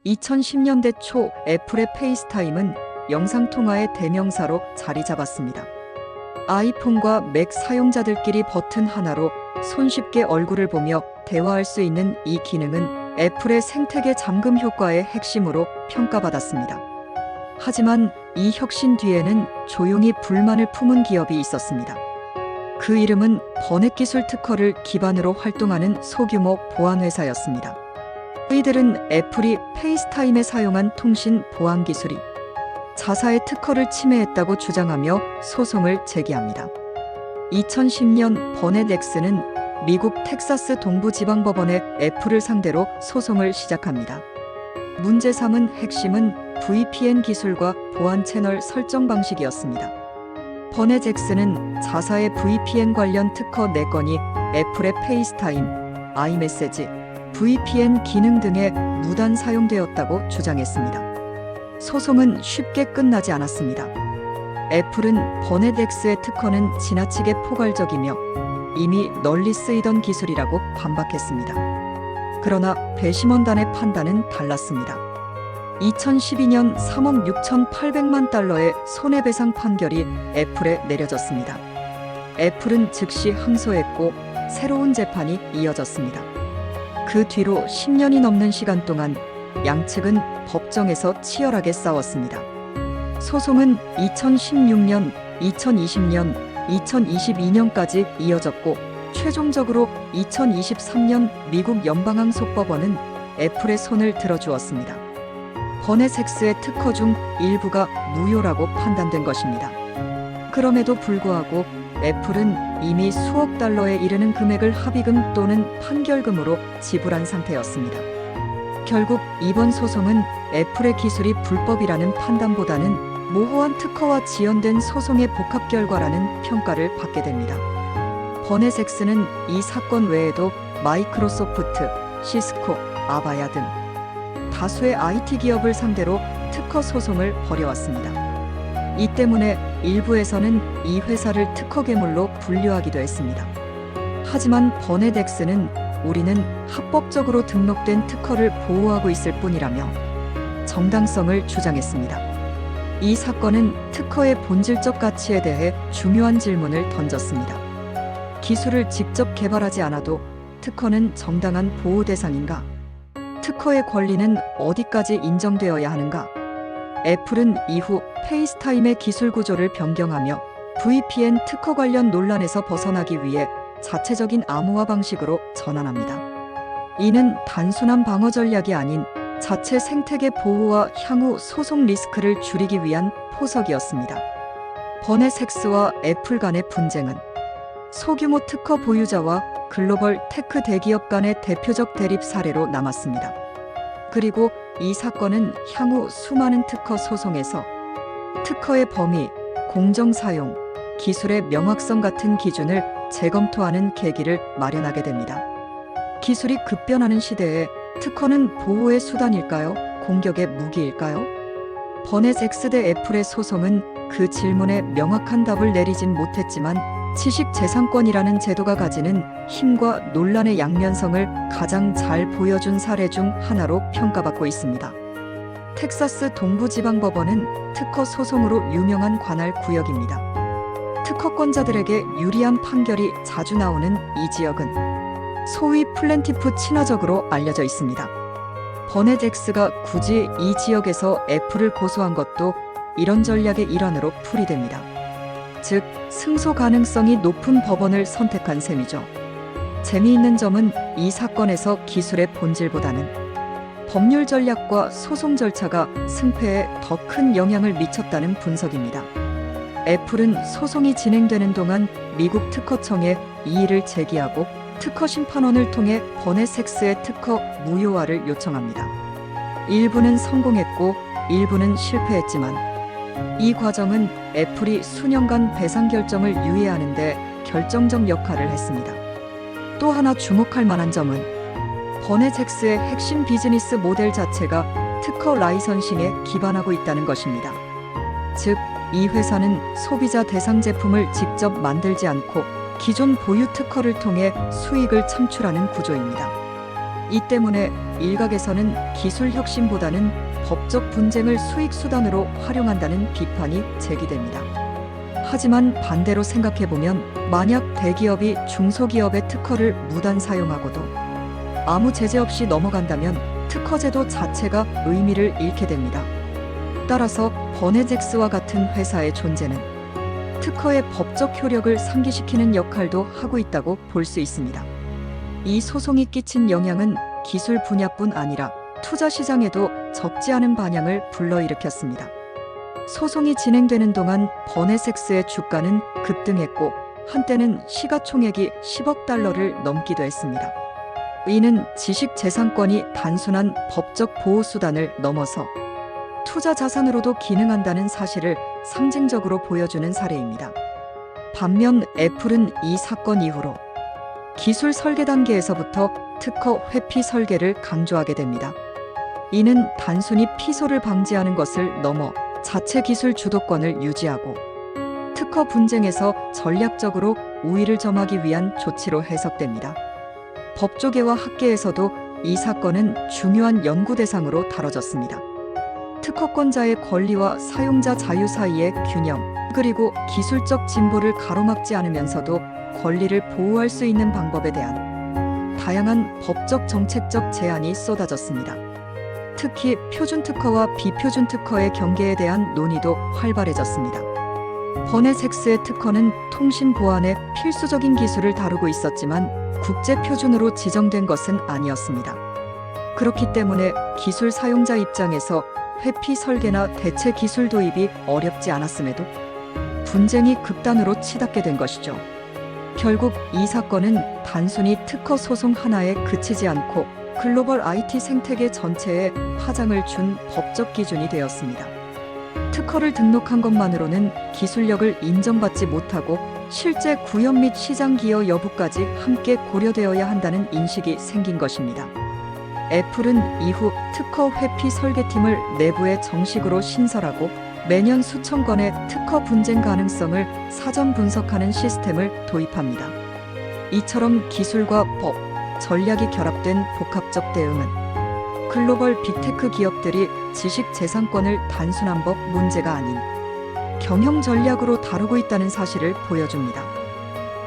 2010년대 초 애플의 페이스타임은 영상통화의 대명사로 자리 잡았습니다. 아이폰과 맥 사용자들끼리 버튼 하나로 손쉽게 얼굴을 보며 대화할 수 있는 이 기능은 애플의 생태계 잠금 효과의 핵심으로 평가받았습니다. 하지만 이 혁신 뒤에는 조용히 불만을 품은 기업이 있었습니다. 그 이름은 버넷기술 특허를 기반으로 활동하는 소규모 보안회사였습니다. 이들은 애플이 페이스타임에 사용한 통신 보안 기술이 자사의 특허를 침해했다고 주장하며 소송을 제기합니다. 2010년 버넷엑스는 미국 텍사스 동부지방법원에 애플을 상대로 소송을 시작합니다. 문제 삼은 핵심은 VPN 기술과 보안 채널 설정 방식이었습니다. 버넷엑스는 자사의 VPN 관련 특허 4건이 애플의 페이스타임, 아이메시지, VPN 기능 등에 무단 사용되었다고 주장했습니다. 소송은 쉽게 끝나지 않았습니다. 애플은 버넷엑스의 특허는 지나치게 포괄적이며 이미 널리 쓰이던 기술이라고 반박했습니다. 그러나 배심원단의 판단은 달랐습니다. 2012년 3억 6,800만 달러의 손해배상 판결이 애플에 내려졌습니다. 애플은 즉시 항소했고 새로운 재판이 이어졌습니다. 그 뒤로 10년이 넘는 시간 동안 양측은 법정에서 치열하게 싸웠습니다. 소송은 2016년, 2020년, 2022년까지 이어졌고 최종적으로 2023년 미국 연방항소법원은 애플의 손을 들어주었습니다. 버넷엑스의 특허 중 일부가 무효라고 판단된 것입니다. 그럼에도 불구하고 애플은 이미 수억 달러에 이르는 금액을 합의금 또는 판결금으로 지불한 상태였습니다. 결국 이번 소송은 애플의 기술이 불법이라는 판단보다는 모호한 특허와 지연된 소송의 복합 결과라는 평가를 받게 됩니다. 버넷엑스는 이 사건 외에도 마이크로소프트, 시스코, 아바야 등 다수의 IT 기업을 상대로 특허 소송을 벌여왔습니다. 이 때문에 일부에서는 이 회사를 특허 괴물로 분류하기도 했습니다. 하지만 버넷엑스는 우리는 합법적으로 등록된 특허를 보호하고 있을 뿐이라며 정당성을 주장했습니다. 이 사건은 특허의 본질적 가치에 대해 중요한 질문을 던졌습니다. 기술을 직접 개발하지 않아도 특허는 정당한 보호 대상인가? 특허의 권리는 어디까지 인정되어야 하는가? 애플은 이후 페이스타임의 기술 구조를 변경하며 VPN 특허 관련 논란에서 벗어나기 위해 자체적인 암호화 방식으로 전환합니다. 이는 단순한 방어 전략이 아닌 자체 생태계 보호와 향후 소송 리스크를 줄이기 위한 포석이었습니다. 버넷엑스와 애플 간의 분쟁은 소규모 특허 보유자와 글로벌 테크 대기업 간의 대표적 대립 사례로 남았습니다. 그리고 이 사건은 향후 수많은 특허 소송에서 특허의 범위, 공정 사용, 기술의 명확성 같은 기준을 재검토하는 계기를 마련하게 됩니다. 기술이 급변하는 시대에 특허는 보호의 수단일까요? 공격의 무기일까요? 버넷엑스 대 애플의 소송은 그 질문에 명확한 답을 내리진 못했지만 지식재산권이라는 제도가 가지는 힘과 논란의 양면성을 가장 잘 보여준 사례 중 하나로 평가받고 있습니다. 텍사스 동부지방법원은 특허 소송으로 유명한 관할 구역입니다. 특허권자들에게 유리한 판결이 자주 나오는 이 지역은 소위 플랜티프 친화적으로 알려져 있습니다. 버넷엑스가 굳이 이 지역에서 애플을 고소한 것도 이런 전략의 일환으로 풀이됩니다. 즉, 승소 가능성이 높은 법원을 선택한 셈이죠. 재미있는 점은 이 사건에서 기술의 본질보다는 법률 전략과 소송 절차가 승패에 더 큰 영향을 미쳤다는 분석입니다. 애플은 소송이 진행되는 동안 미국 특허청에 이의를 제기하고 특허 심판원을 통해 버넷엑스의 특허 무효화를 요청합니다. 일부는 성공했고 일부는 실패했지만 이 과정은 애플이 수년간 배상 결정을 유예하는 데 결정적 역할을 했습니다. 또 하나 주목할 만한 점은 버넷엑스의 핵심 비즈니스 모델 자체가 특허 라이선싱에 기반하고 있다는 것입니다. 즉, 이 회사는 소비자 대상 제품을 직접 만들지 않고 기존 보유 특허를 통해 수익을 창출하는 구조입니다. 이 때문에 일각에서는 기술 혁신보다는 법적 분쟁을 수익 수단으로 활용한다는 비판이 제기됩니다. 하지만 반대로 생각해보면 만약 대기업이 중소기업의 특허를 무단 사용하고도 아무 제재 없이 넘어간다면 특허제도 자체가 의미를 잃게 됩니다. 따라서 버네잭스와 같은 회사의 존재는 특허의 법적 효력을 상기시키는 역할도 하고 있다고 볼 수 있습니다. 이 소송이 끼친 영향은 기술 분야뿐 아니라 투자 시장에도 적지 않은 반향을 불러일으켰습니다. 소송이 진행되는 동안 버네잭스의 주가는 급등했고 한때는 시가총액이 10억 달러를 넘기도 했습니다. 이는 지식재산권이 단순한 법적 보호수단을 넘어서 투자 자산으로도 기능한다는 사실을 상징적으로 보여주는 사례입니다. 반면 애플은 이 사건 이후로 기술 설계 단계에서부터 특허 회피 설계를 강조하게 됩니다. 이는 단순히 피소를 방지하는 것을 넘어 자체 기술 주도권을 유지하고 특허 분쟁에서 전략적으로 우위를 점하기 위한 조치로 해석됩니다. 법조계와 학계에서도 이 사건은 중요한 연구 대상으로 다뤄졌습니다. 특허권자의 권리와 사용자 자유 사이의 균형, 그리고 기술적 진보를 가로막지 않으면서도 권리를 보호할 수 있는 방법에 대한 다양한 법적 정책적 제안이 쏟아졌습니다. 특히 표준 특허와 비표준 특허의 경계에 대한 논의도 활발해졌습니다. 버네잭스의 특허는 통신 보안의 필수적인 기술을 다루고 있었지만 국제 표준으로 지정된 것은 아니었습니다. 그렇기 때문에 기술 사용자 입장에서 회피 설계나 대체 기술 도입이 어렵지 않았음에도 분쟁이 극단으로 치닫게 된 것이죠. 결국 이 사건은 단순히 특허 소송 하나에 그치지 않고 글로벌 IT 생태계 전체에 파장을 준 법적 기준이 되었습니다. 특허를 등록한 것만으로는 기술력을 인정받지 못하고 실제 구현 및 시장 기여 여부까지 함께 고려되어야 한다는 인식이 생긴 것입니다. 애플은 이후 특허 회피 설계팀을 내부에 정식으로 신설하고 매년 수천 건의 특허 분쟁 가능성을 사전 분석하는 시스템을 도입합니다. 이처럼 기술과 법, 전략이 결합된 복합적 대응은 글로벌 빅테크 기업들이 지식재산권을 단순한 법 문제가 아닌 경영 전략으로 다루고 있다는 사실을 보여줍니다.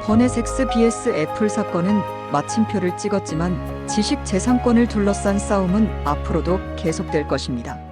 버네잭스 vs 애플 사건은 마침표를 찍었지만 지식재산권을 둘러싼 싸움은 앞으로도 계속될 것입니다.